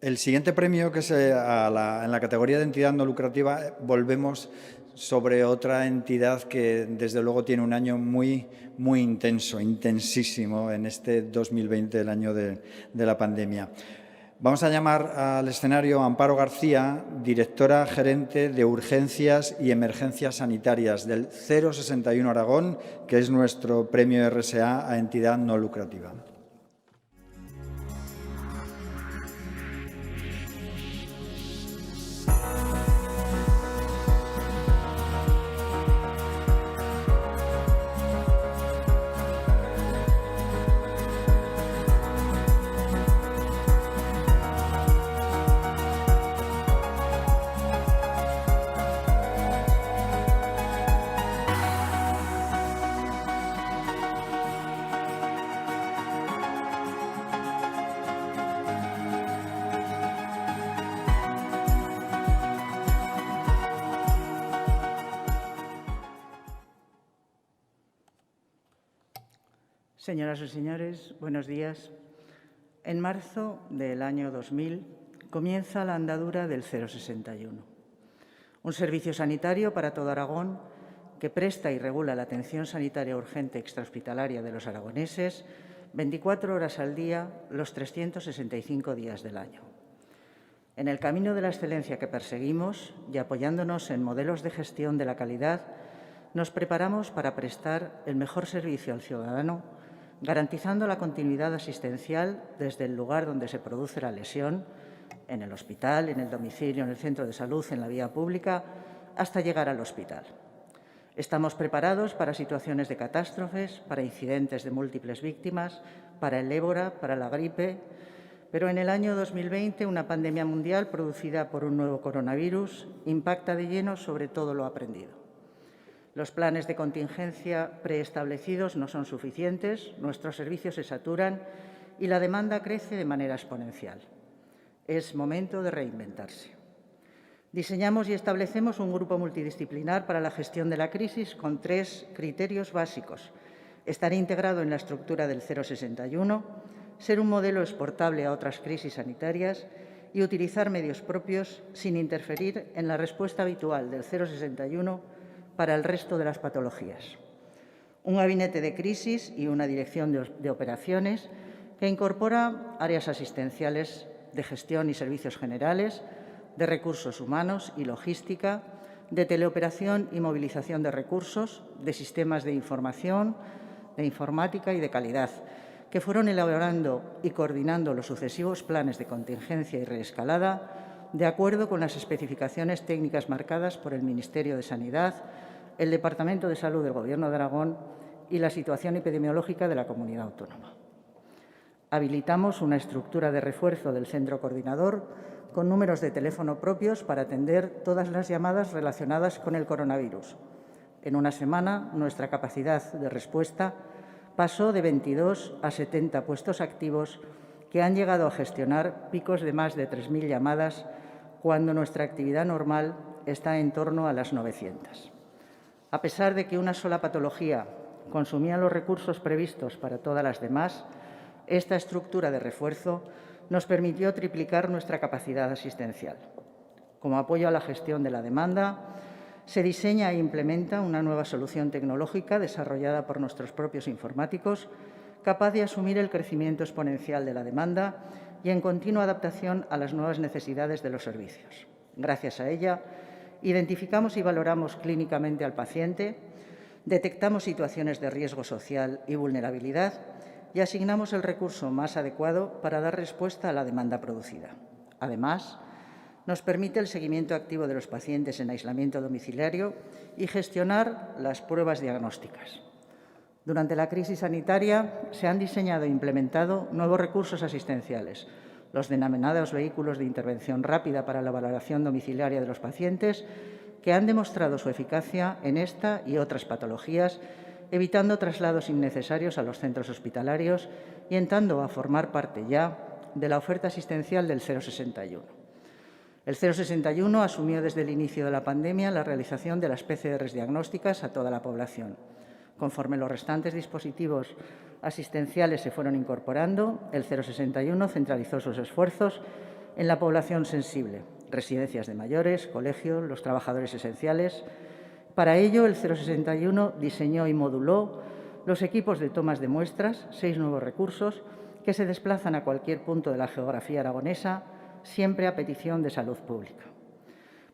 El siguiente premio, que es en la categoría de entidad no lucrativa, volvemos sobre otra entidad que, desde luego, tiene un año muy intenso, intensísimo en este 2020, el año de la pandemia. Vamos a llamar al escenario a Amparo García, directora gerente de Urgencias y Emergencias Sanitarias del 061 Aragón, que es nuestro premio RSA a entidad no lucrativa. Señoras y señores, buenos días. En marzo del año 2000 comienza la andadura del 061, un servicio sanitario para todo Aragón que presta y regula la atención sanitaria urgente extrahospitalaria de los aragoneses 24 horas al día, los 365 días del año. En el camino de la excelencia que perseguimos y apoyándonos en modelos de gestión de la calidad, nos preparamos para prestar el mejor servicio al ciudadano, garantizando la continuidad asistencial desde el lugar donde se produce la lesión, en el hospital, en el domicilio, en el centro de salud, en la vía pública, hasta llegar al hospital. Estamos preparados para situaciones de catástrofes, para incidentes de múltiples víctimas, para el ébola, para la gripe, pero en el año 2020 una pandemia mundial producida por un nuevo coronavirus impacta de lleno sobre todo lo aprendido. Los planes de contingencia preestablecidos no son suficientes, nuestros servicios se saturan y la demanda crece de manera exponencial. Es momento de reinventarse. Diseñamos y establecemos un grupo multidisciplinar para la gestión de la crisis con 3 criterios básicos: estar integrado en la estructura del 061, ser un modelo exportable a otras crisis sanitarias y utilizar medios propios sin interferir en la respuesta habitual del 061 para el resto de las patologías. Un gabinete de crisis y una dirección de operaciones que incorpora áreas asistenciales, de gestión y servicios generales, de recursos humanos y logística, de teleoperación y movilización de recursos, de sistemas de información, de informática y de calidad, que fueron elaborando y coordinando los sucesivos planes de contingencia y reescalada de acuerdo con las especificaciones técnicas marcadas por el Ministerio de Sanidad, el Departamento de Salud del Gobierno de Aragón y la situación epidemiológica de la comunidad autónoma. Habilitamos una estructura de refuerzo del centro coordinador con números de teléfono propios para atender todas las llamadas relacionadas con el coronavirus. En una semana, nuestra capacidad de respuesta pasó de 22 a 70 puestos activos que han llegado a gestionar picos de más de 3.000 llamadas cuando nuestra actividad normal está en torno a las 900. A pesar de que una sola patología consumía los recursos previstos para todas las demás, esta estructura de refuerzo nos permitió triplicar nuestra capacidad asistencial. Como apoyo a la gestión de la demanda, se diseña e implementa una nueva solución tecnológica desarrollada por nuestros propios informáticos, capaz de asumir el crecimiento exponencial de la demanda y en continua adaptación a las nuevas necesidades de los servicios. Gracias a ella, identificamos y valoramos clínicamente al paciente, detectamos situaciones de riesgo social y vulnerabilidad y asignamos el recurso más adecuado para dar respuesta a la demanda producida. Además, nos permite el seguimiento activo de los pacientes en aislamiento domiciliario y gestionar las pruebas diagnósticas. Durante la crisis sanitaria se han diseñado e implementado nuevos recursos asistenciales, los denominados vehículos de intervención rápida para la valoración domiciliaria de los pacientes, que han demostrado su eficacia en esta y otras patologías, evitando traslados innecesarios a los centros hospitalarios y entrando a formar parte ya de la oferta asistencial del 061. El 061 asumió desde el inicio de la pandemia la realización de las PCRs diagnósticas a toda la población. Conforme los restantes dispositivos asistenciales se fueron incorporando, el 061 centralizó sus esfuerzos en la población sensible, residencias de mayores, colegios, los trabajadores esenciales. Para ello, el 061 diseñó y moduló los equipos de tomas de muestras, 6 nuevos recursos, que se desplazan a cualquier punto de la geografía aragonesa, siempre a petición de salud pública.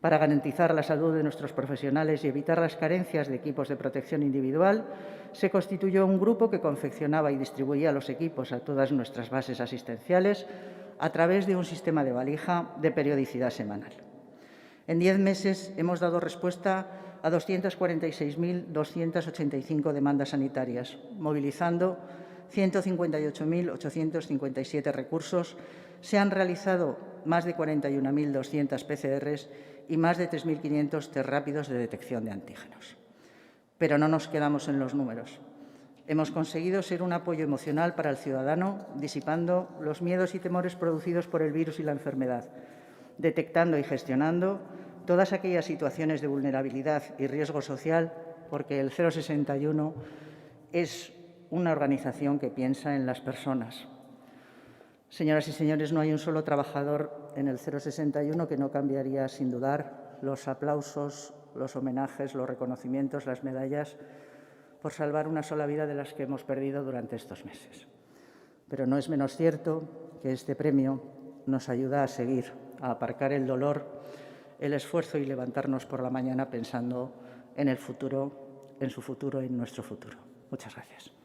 Para garantizar la salud de nuestros profesionales y evitar las carencias de equipos de protección individual, se constituyó un grupo que confeccionaba y distribuía los equipos a todas nuestras bases asistenciales a través de un sistema de valija de periodicidad semanal. En 10 meses hemos dado respuesta a 246.285 demandas sanitarias, movilizando 158.857 recursos. Se han realizado más de 41.200 PCRs y más de 3.500 test rápidos de detección de antígenos. Pero no nos quedamos en los números. Hemos conseguido ser un apoyo emocional para el ciudadano, disipando los miedos y temores producidos por el virus y la enfermedad, detectando y gestionando todas aquellas situaciones de vulnerabilidad y riesgo social, porque el 061 es una organización que piensa en las personas. Señoras y señores, no hay un solo trabajador en el 061 que no cambiaría, sin dudar, los aplausos, los homenajes, los reconocimientos, las medallas, por salvar una sola vida de las que hemos perdido durante estos meses. Pero no es menos cierto que este premio nos ayuda a seguir, a aparcar el dolor, el esfuerzo y levantarnos por la mañana pensando en el futuro, en su futuro y en nuestro futuro. Muchas gracias.